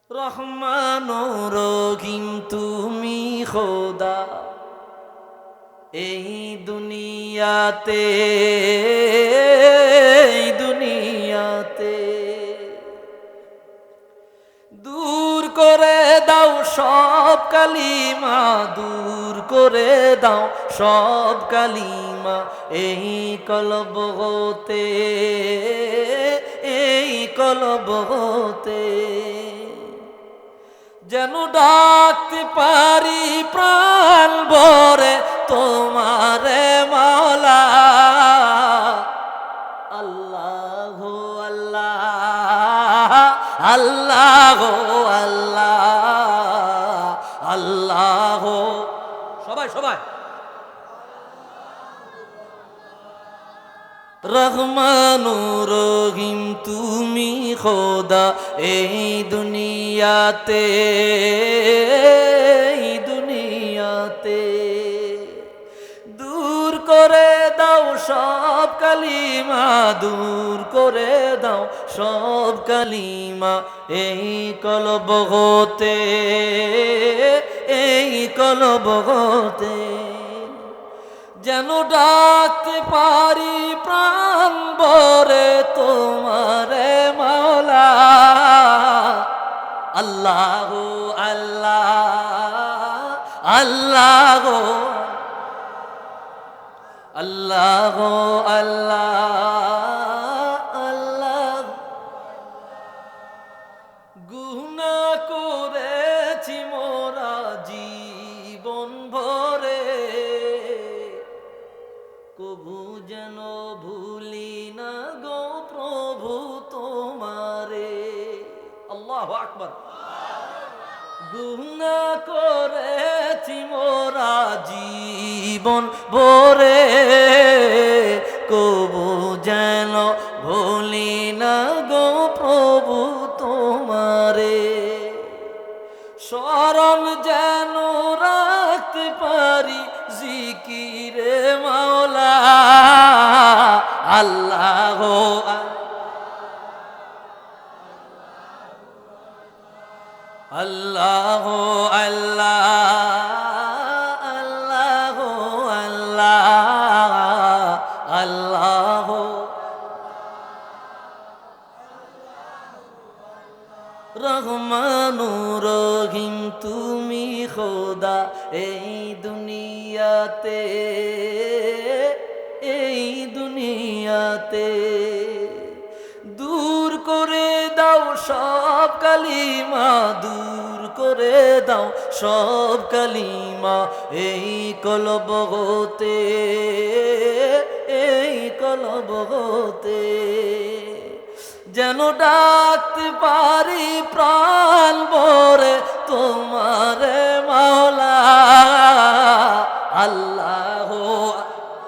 রহমান রহিম তুমি খোদা এই দুনিয়াতে, দূর করে দাও সব কালিমা, দূর করে দাও সব কালিমা এই কলব হতে, এই কলব হতে। যেন ডাকতে পারি প্রাণ ভরে তোমারে মাওলা। আল্লাহ আল্লাহ, আল্লাহ আল্লাহ, আল্লাহ। সবাই সবাই রহমানুর রহিম তুমি খোদা এই দুনিয়াতে, এই দুনিয়াতে। দূর করে দাও সব কালিমা, দূর করে দাও সব কালিমা এই কলব হতে, এই কলব হতে। যেন ডাকতে পারি প্রাণ ভরে তোমারে মাওলা। আল্লাহ আল্লাহ, আল্লাহ আল্লাহ, আল্লাহ আল্লাহ। গুনাহ করেছি মোরা জীবন ভরে, কবু যেন ভুলি না গো প্রভু তোমারে। আল্লাহু আকবার। গুনাহ করেছি মোরা জীবন ভরে, কবু যেন ভুলি না গো প্রভু তোমারে। স্মরণ যেন রাখতে পারি জিকিরে মাওলা। আল্লাহ আল্লাহ, আল্লাহ আল্লাহ, আল্লাহ আল্লাহ। রহমানুর রহিম তুমি খোদা এই দুনিয়াতে, এই দুনিয়াতে। দূর করে দাও সব কালিমা, দূর করে দাও সব কালিমা এই কলব হতে, এই কলব হতে। যেন ডাকতে পারি প্রাণ ভরে তোমারে মাওলা। আল্লাহ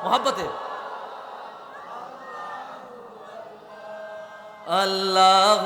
মোহাব্বতে আল্লাহ